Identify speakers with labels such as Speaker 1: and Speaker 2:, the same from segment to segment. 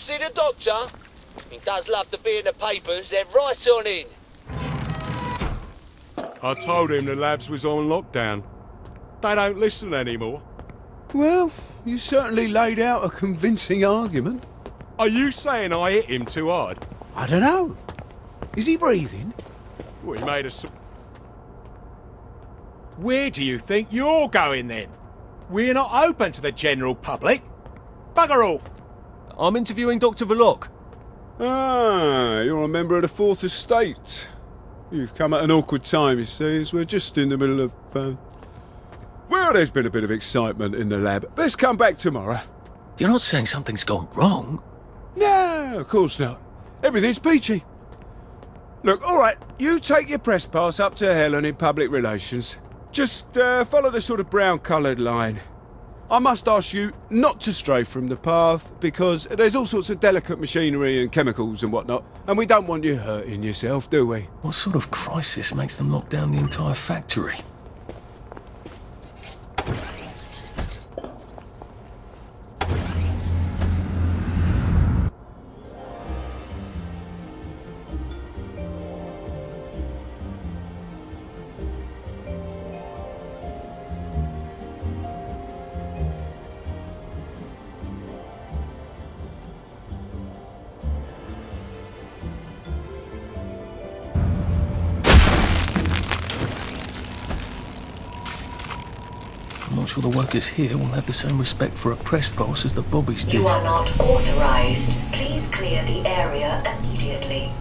Speaker 1: see the doctor? He does love to be in the papers. They're right on in.
Speaker 2: I told him the labs was on lockdown. They don't listen anymore.
Speaker 3: Well, you certainly laid out a convincing argument.
Speaker 2: Are you saying I hit him too hard?
Speaker 3: I don't know. Is he breathing?
Speaker 2: Well, he made us... Where do you think you're going then? We're not open to the general public. Bugger off!
Speaker 4: I'm interviewing Dr. Bullock.
Speaker 3: Ah, you're a member of the Fourth Estate. You've come at an awkward time, you see, as we're just in the middle of... Well, there's been a bit of excitement in the lab. Let's come back tomorrow.
Speaker 4: You're not saying something's gone wrong?
Speaker 3: No, of course not. Everything's peachy. Look, all right, you take your press pass up to Helen in public relations. Just follow the sort of brown-coloured line. I must ask you not to stray from the path, because there's all sorts of delicate machinery and chemicals and whatnot, and we don't want you hurting yourself, do we?
Speaker 4: What sort of crisis makes them lock down the entire factory? I'm not sure the workers here will have the same respect for a press pass as the bobbies did.
Speaker 5: You are not authorized. Please clear the area immediately.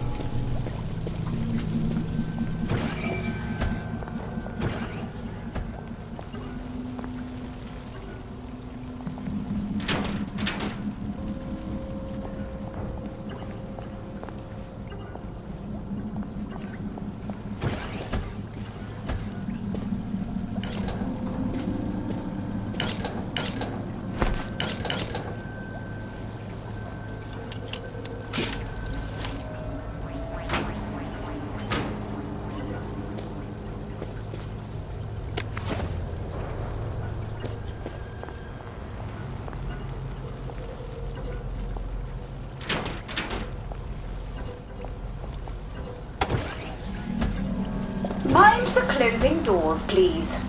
Speaker 6: Mind the closing doors, please.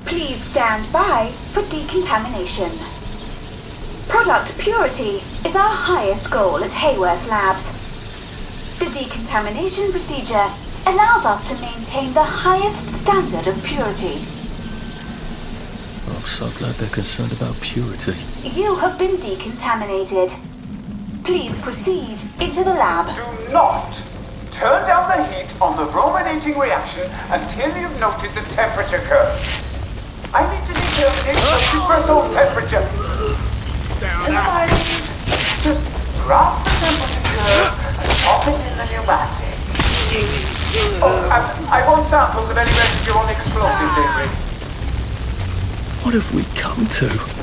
Speaker 6: Please stand by for decontamination. Product purity is our highest goal at Haworth Labs. The decontamination procedure allows us to maintain the highest standard of purity.
Speaker 4: I'm so glad they're concerned about purity.
Speaker 6: You have been decontaminated. Please proceed into the lab.
Speaker 7: Do not turn down the heat on the brominating reaction until you've noted the temperature curve. I need to determine its threshold temperature. Never mind. Just grab the temperature curve and pop it in the pneumatic. Oh, and I want samples of any residue on explosive debris.
Speaker 4: What have we come to?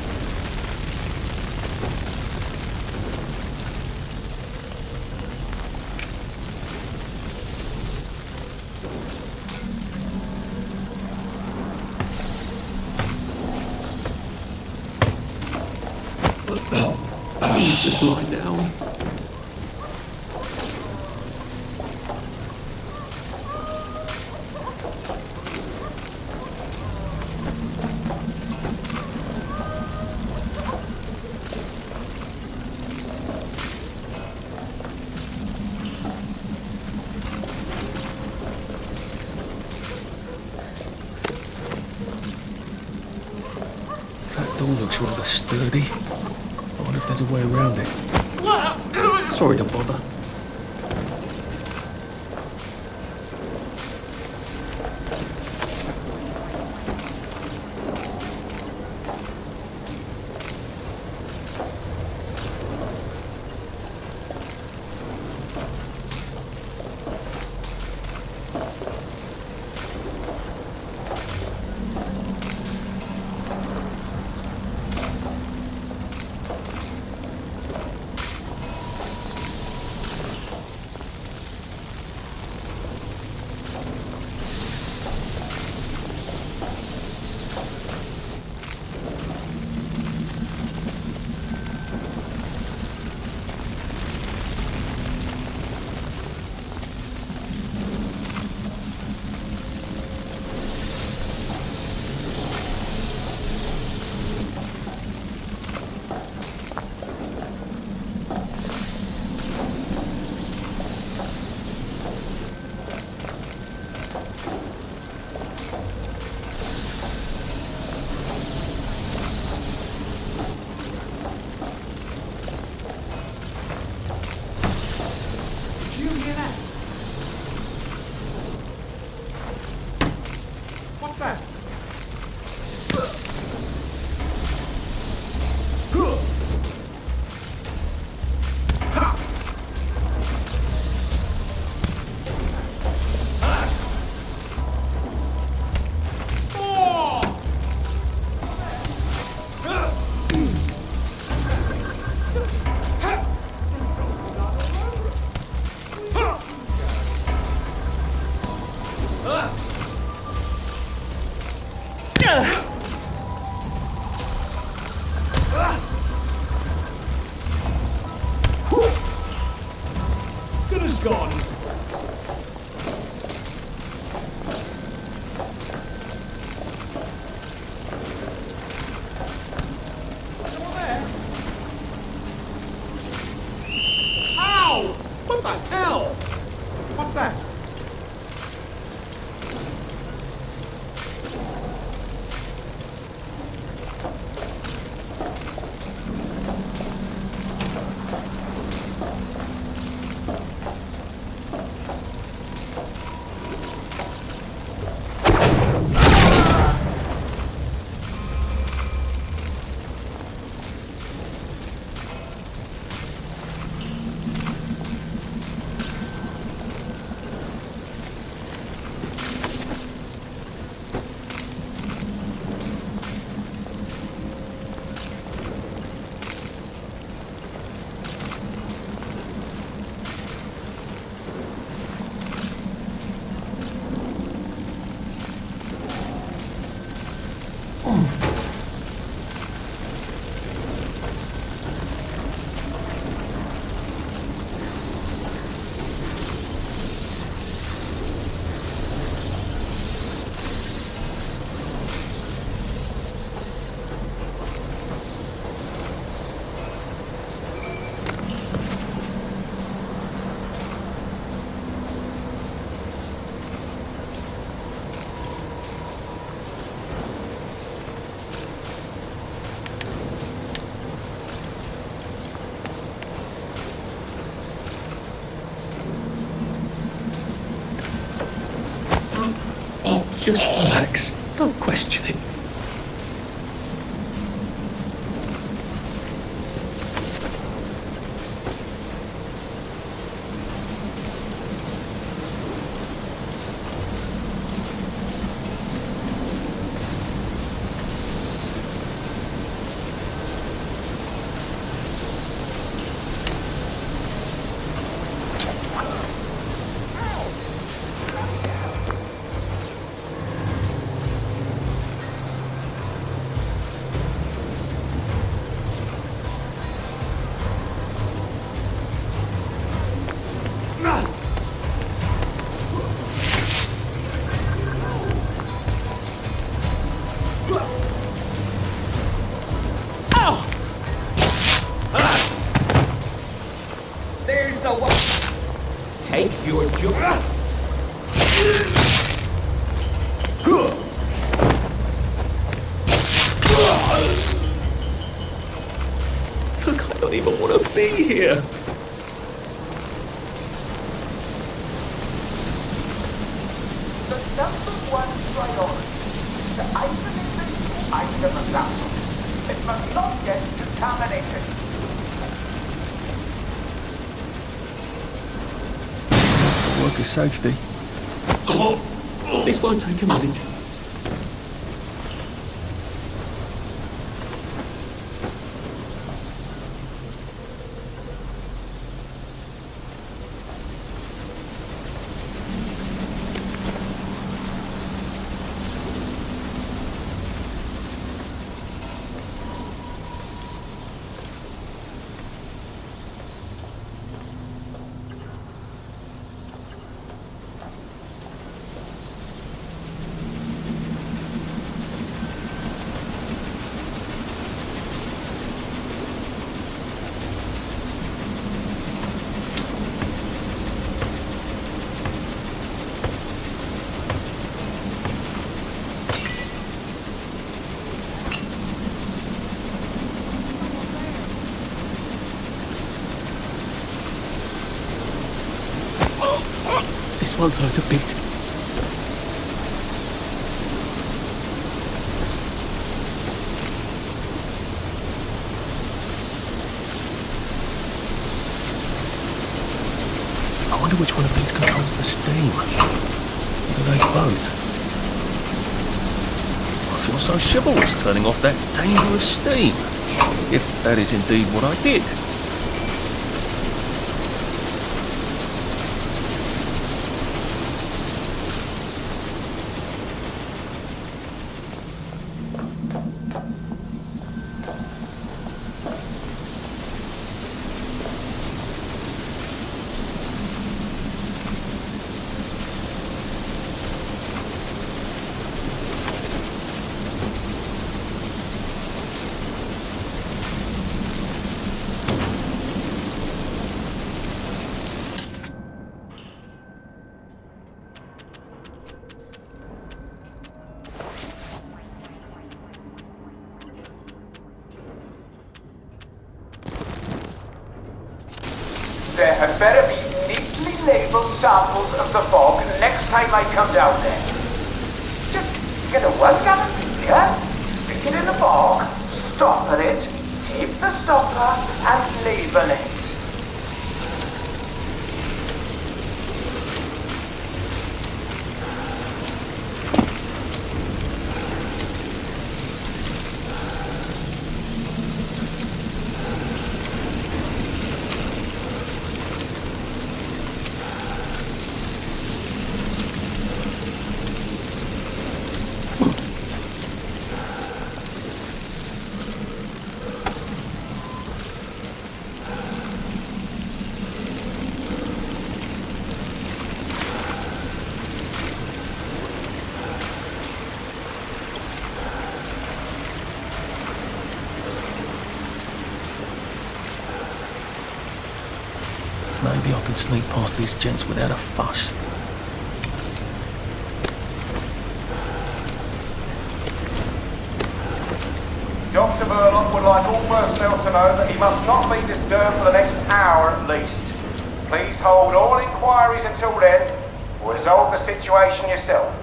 Speaker 4: Just lie down. That door looks rather sturdy. I wonder if there's a way around it. Sorry to bother.
Speaker 2: gone. Ow! What the hell? What's that?
Speaker 4: Just relax. Don't question it.
Speaker 1: There's the one. Take your job.
Speaker 4: Look, I don't even want to be here.
Speaker 7: The number one priority is to isolate the new item sample. It must not get contaminated.
Speaker 4: Worker safety. This won't take a minute. This won't hurt a bit. I wonder which one of these controls the steam. Or do they both? I feel so chivalrous turning off that dangerous steam. If that is indeed what I did.
Speaker 7: There had better be neatly labelled samples of the fog next time I come down there. Just get a 1 gallon beaker, stick it in the fog, stopper it, tape the stopper, and label it.
Speaker 4: Maybe I can sneak past these gents without a fuss.
Speaker 7: Dr. Bullock would like all personnel to know that he must not be disturbed for the next hour at least. Please hold all inquiries until then, or resolve the situation yourself.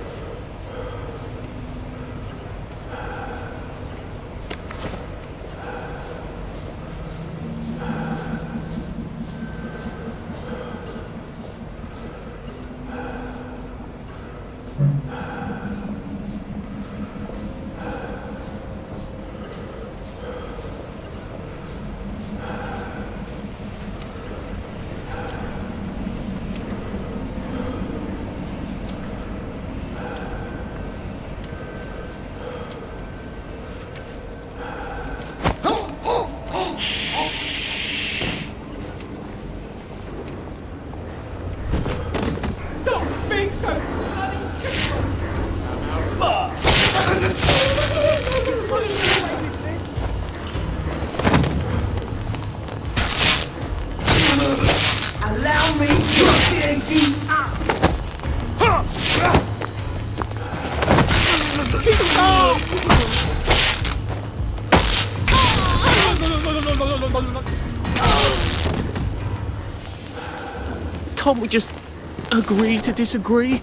Speaker 4: Can't we just agree to disagree?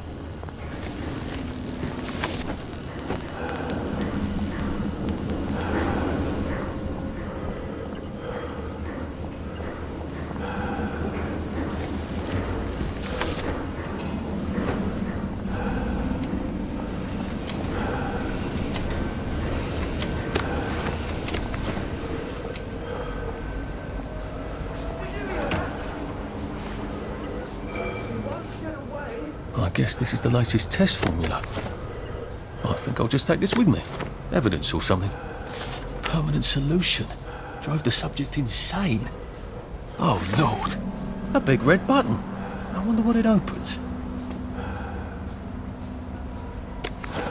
Speaker 4: I guess this is the latest test formula. I think I'll just take this with me. Evidence or something. Permanent solution. Drove the subject insane. Oh, Lord. A big red button. I wonder what it opens.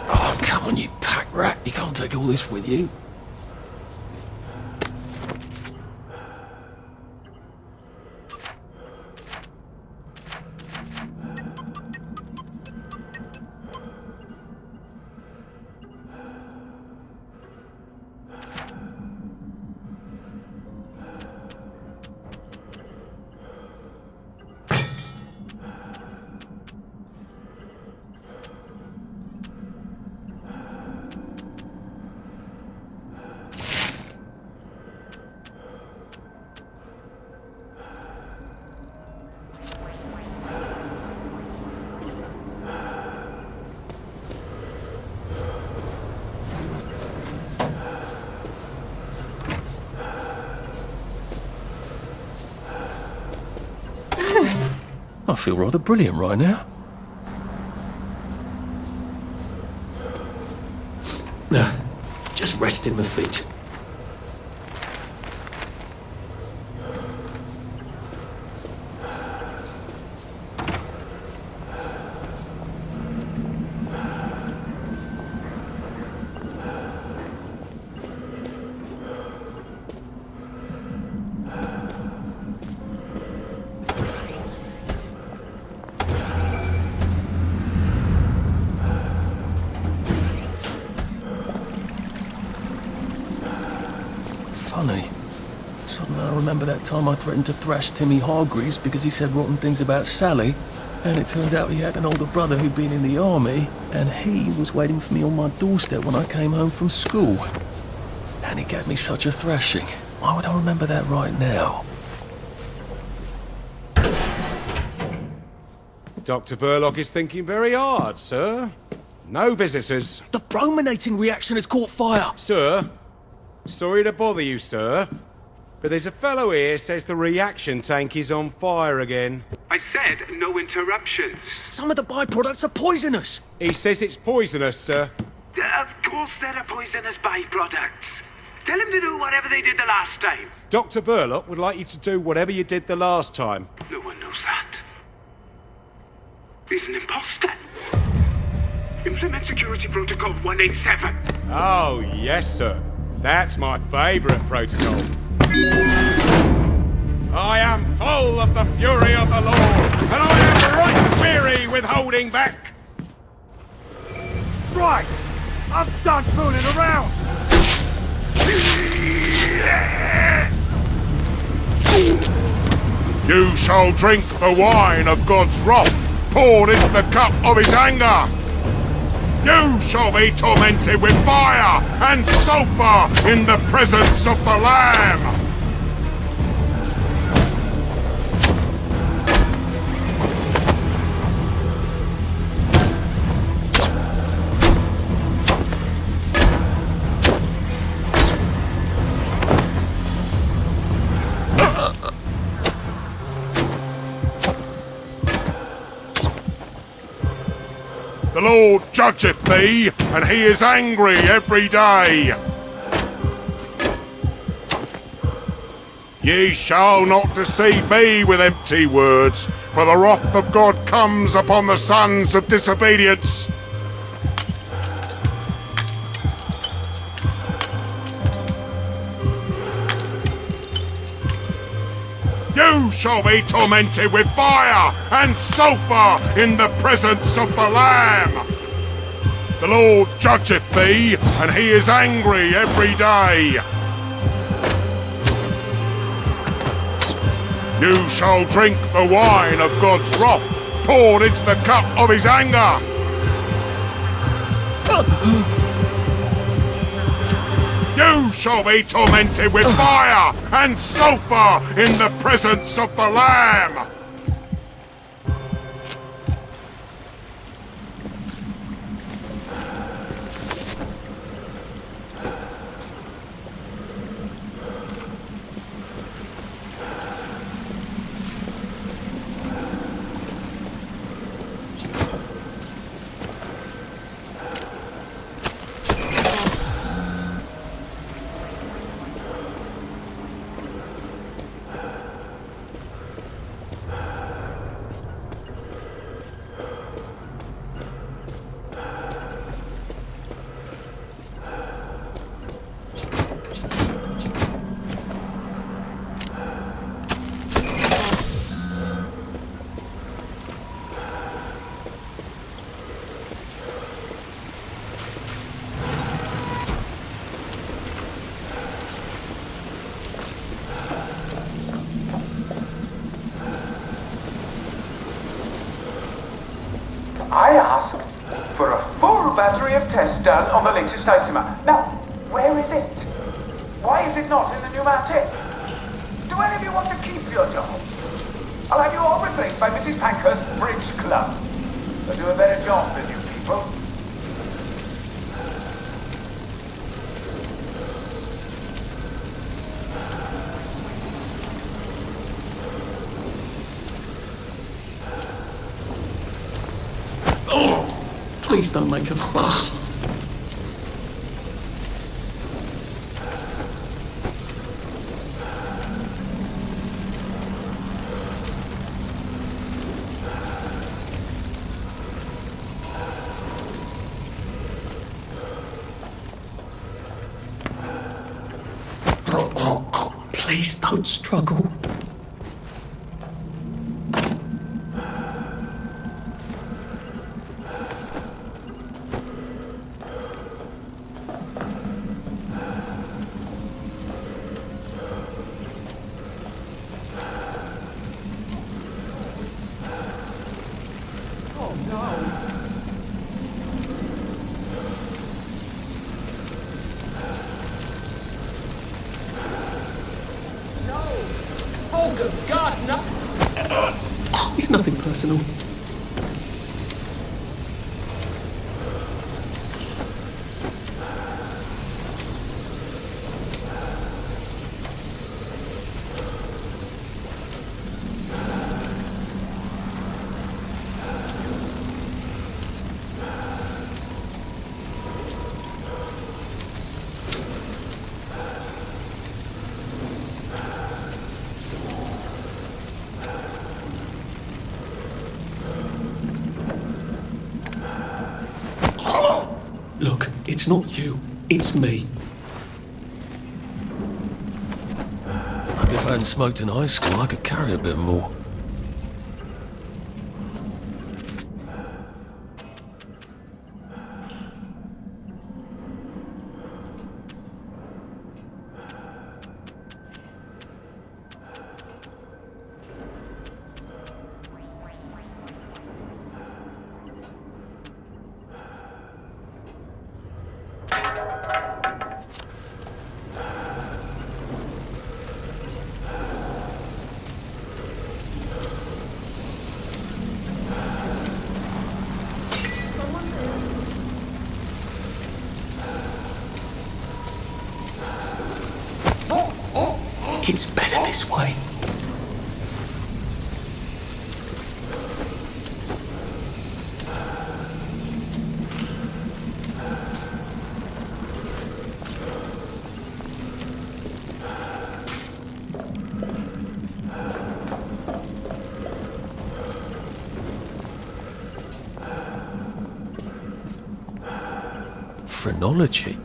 Speaker 4: Oh, come on, you pack rat. You can't take all this with you. I feel rather brilliant right now. Just resting my feet. remember that time I threatened to thrash Timmy Hargreaves because he said rotten things about Sally, and it turned out he had an older brother who'd been in the army, and he was waiting for me on my doorstep when I came home from school. And he gave me such a thrashing. Why would I remember that right now?
Speaker 2: Dr. Bullock is thinking very hard, sir. No visitors.
Speaker 4: The brominating reaction has caught fire!
Speaker 2: Sir, sorry to bother you, sir, but there's a fellow here says the reaction tank is on fire again.
Speaker 3: I said no interruptions.
Speaker 4: Some of the byproducts are poisonous!
Speaker 2: He says it's poisonous, sir.
Speaker 3: Of course there are poisonous byproducts. Tell him to do whatever they did the last time.
Speaker 2: Dr. Bullock would like you to do whatever you did the last time.
Speaker 3: No one knows that. He's an imposter. Implement security protocol 187.
Speaker 2: Oh, yes, sir. That's my favourite protocol. I am full of the fury of the Lord, and I am right weary with holding back.
Speaker 7: Right! I'm done fooling around!
Speaker 8: You shall drink the wine of God's wrath, poured into the cup of his anger. You shall be tormented with fire and sulphur in the presence of the Lamb. The Lord judgeth thee, and he is angry every day. Ye shall not deceive me with empty words, for the wrath of God comes upon the sons of disobedience. You shall be tormented with fire and sulphur in the presence of the Lamb. The Lord judgeth thee, and he is angry every day. You shall drink the wine of God's wrath, poured into the cup of his anger. You shall be tormented with fire and sulphur in the presence of the Lamb.
Speaker 7: I asked for a full battery of tests done on the latest isomer. Now, where is it? Why is it not in the pneumatic? Do any of you want to keep your jobs? I'll have you all replaced by Mrs. Pankhurst's Bridge Club. They'll do a better job than you people.
Speaker 4: Please don't make a fuss. Please don't struggle.
Speaker 1: Good God, no!
Speaker 4: It's nothing personal. Look, it's not you, it's me. Maybe if I hadn't smoked in high school, I could carry a bit more. It's better this way. Phrenology?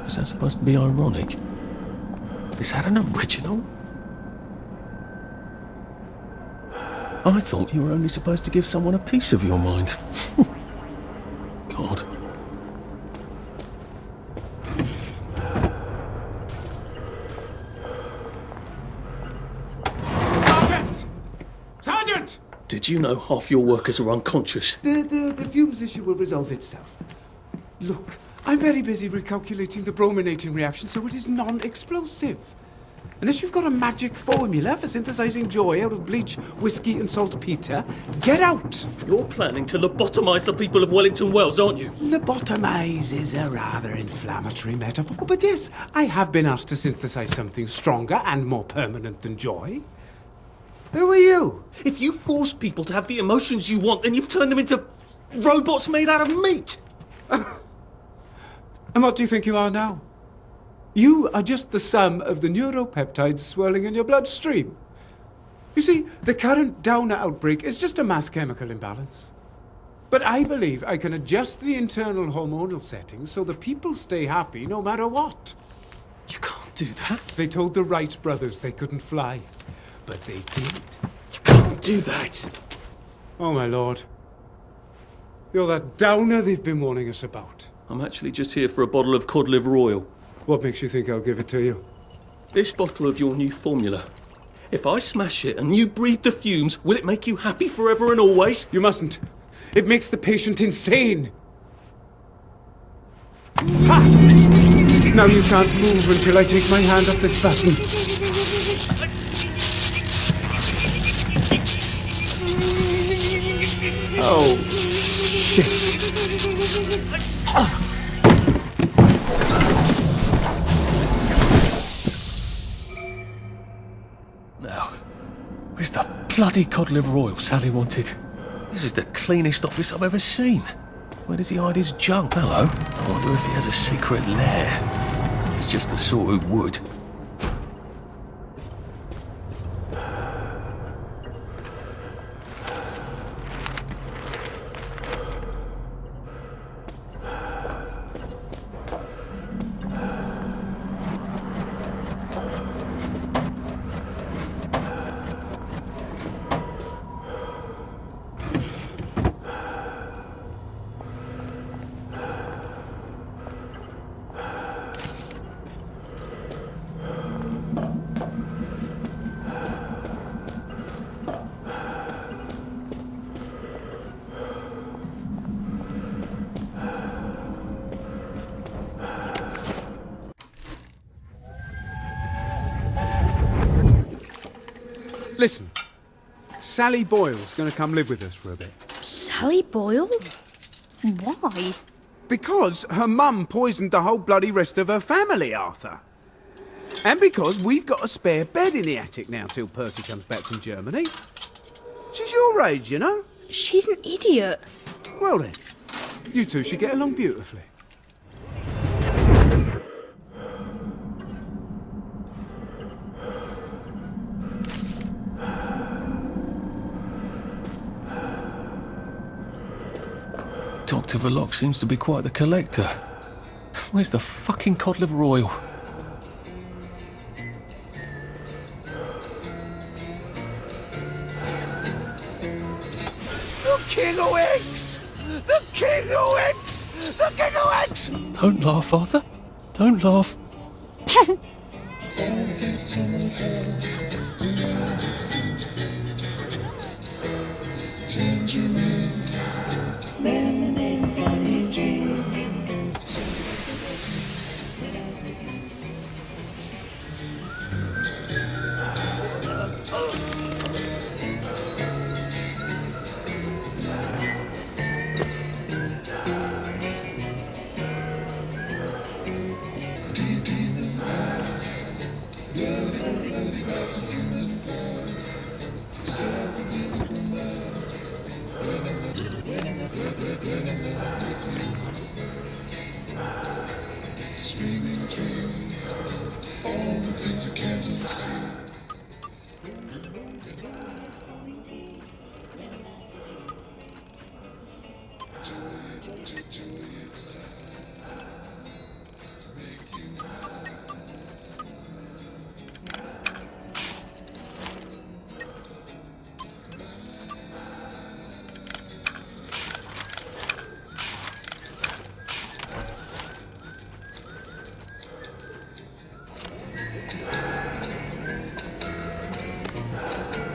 Speaker 4: Was that supposed to be ironic? Is that an original? I thought you were only supposed to give someone a piece of your mind. God.
Speaker 3: Sergeant! Sergeant!
Speaker 4: Did you know half your workers are unconscious?
Speaker 3: The fumes issue will resolve itself. Look, I'm very busy recalculating the brominating reaction, so it is non-explosive. Unless you've got a magic formula for synthesizing joy out of bleach, whiskey, and saltpeter, get out!
Speaker 4: You're planning to lobotomize the people of Wellington Wells, aren't you?
Speaker 3: Lobotomize is a rather inflammatory metaphor, but yes, I have been asked to synthesize something stronger and more permanent than joy. Who are you?
Speaker 4: If you force people to have the emotions you want, then you've turned them into robots made out of meat.
Speaker 3: And what do you think you are now? You are just the sum of the neuropeptides swirling in your bloodstream. You see, the current Downer outbreak is just a mass chemical imbalance. But I believe I can adjust the internal hormonal settings so the people stay happy no matter what.
Speaker 4: You can't do that.
Speaker 3: They told the Wright brothers they couldn't fly, but they did.
Speaker 4: You can't do that.
Speaker 3: Oh, my lord. You're that Downer they've been warning us about.
Speaker 4: I'm actually just here for a bottle of cod liver oil.
Speaker 3: What makes you think I'll give it to you?
Speaker 4: This bottle of your new formula. If I smash it and you breathe the fumes, will it make you happy forever and always?
Speaker 3: You mustn't. It makes the patient insane. Ha! Now you can't move until I take my hand off this button. Oh, shit.
Speaker 4: Now, where's the bloody cod liver oil Sally wanted? This is the cleanest office I've ever seen. Where does he hide his junk? Hello? I wonder if he has a secret lair. He's just the sort who would.
Speaker 3: Listen, Sally Boyle's going to come live with us for a bit.
Speaker 9: Sally Boyle? Why?
Speaker 3: Because her mum poisoned the whole bloody rest of her family, Arthur. And because we've got a spare bed in the attic now till Percy comes back from Germany. She's your age, you know?
Speaker 9: She's an idiot.
Speaker 3: Well then, you two should get along beautifully.
Speaker 4: Dr. Bullock seems to be quite the collector. Where's the fucking cod liver oil?
Speaker 3: The King of Eggs! The King of Eggs! The King of Eggs!
Speaker 4: Don't laugh, Arthur. Don't laugh.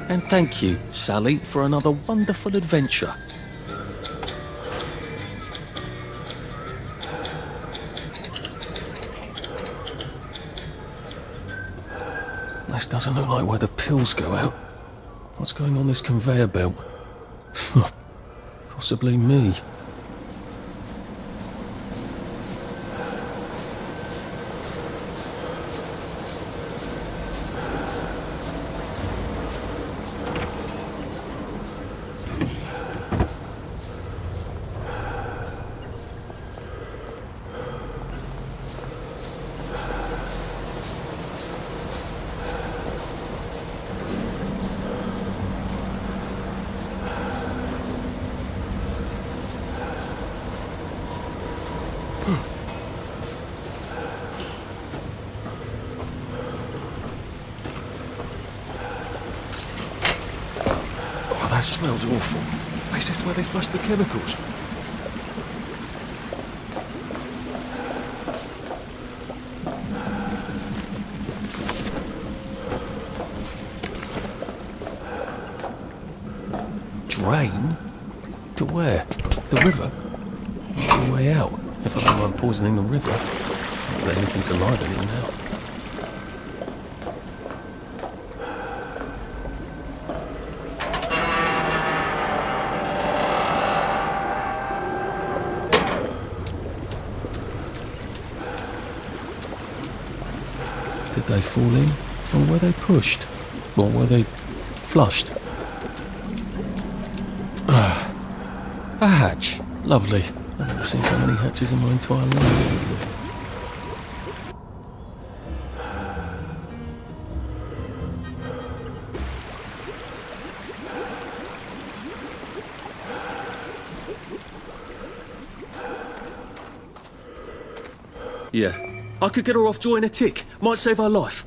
Speaker 4: And thank you, Sally, for another wonderful adventure. This doesn't look like where the pills go out. What's going on this conveyor belt? Possibly me. Oh, that smells awful. This is where they flush the chemicals. Drain? To where? The river? The way out. If I know I'm poisoning the river, not that anything's alive in it now. Did they fall in? Or were they pushed? Or were they flushed? A hatch. Lovely. I've never seen so many hatches in my entire life. Yeah. I could get her off joy in a tick. Might save her life.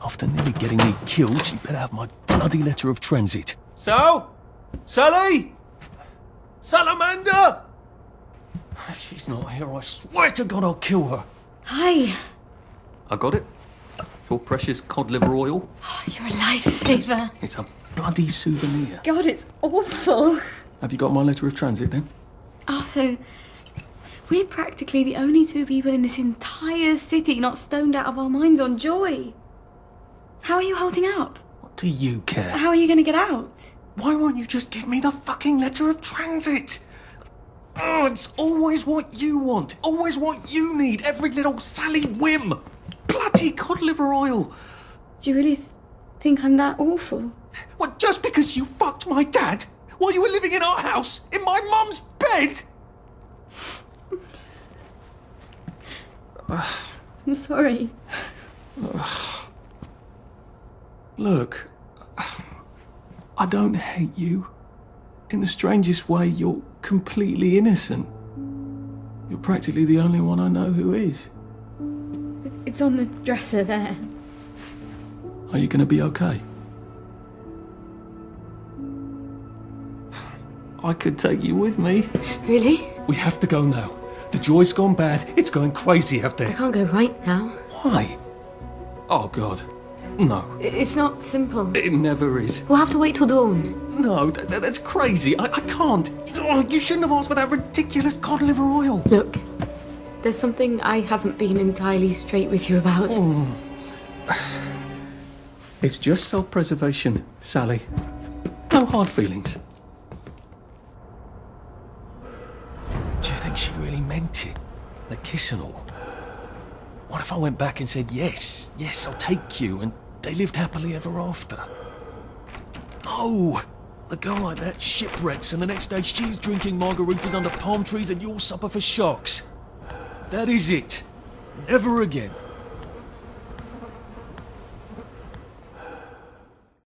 Speaker 4: After nearly getting me killed, she better have my bloody letter of transit.
Speaker 3: So? Sally?
Speaker 4: Salamander! If she's not here, I swear to God I'll kill her.
Speaker 9: Hi.
Speaker 4: I got it. Your precious cod liver oil.
Speaker 9: Oh, you're a lifesaver.
Speaker 4: It's a bloody souvenir.
Speaker 9: God, it's awful.
Speaker 4: Have you got my letter of transit then?
Speaker 9: Arthur, we're practically the only two people in this entire city not stoned out of our minds on joy. How are you holding up?
Speaker 4: What do you care?
Speaker 9: How are you going to get out?
Speaker 4: Why won't you just give me the fucking letter of transit? Oh, it's always what you want. Always what you need. Every little Sally whim. Bloody cod liver oil.
Speaker 9: Do you really think I'm that awful?
Speaker 4: What, just because you fucked my dad while you were living in our house, in my mum's bed?
Speaker 9: I'm sorry.
Speaker 4: Look, I don't hate you. In the strangest way, you're completely innocent. You're practically the only one I know who is.
Speaker 9: It's on the dresser there.
Speaker 4: Are you going to be okay? I could take you with me.
Speaker 10: Really?
Speaker 4: We have to go now. The joy's gone bad. It's going crazy out
Speaker 10: I
Speaker 4: there.
Speaker 10: can't go right now.
Speaker 4: Why? Oh, God. No.
Speaker 10: It's not simple.
Speaker 4: It never is.
Speaker 10: We'll have to wait till dawn.
Speaker 4: No, that's crazy. I can't. Oh, you shouldn't have asked for that ridiculous cod liver oil.
Speaker 10: Look, there's something I haven't been entirely straight with you about.
Speaker 4: It's just self-preservation, Sally. No hard feelings. Do you think she really meant it? The kiss and all? What if I went back and said, yes, I'll take you, and they lived happily ever after? No! A girl like that shipwrecks, and the next day she's drinking margaritas under palm trees and you'll suffer for sharks. That is it. Never again.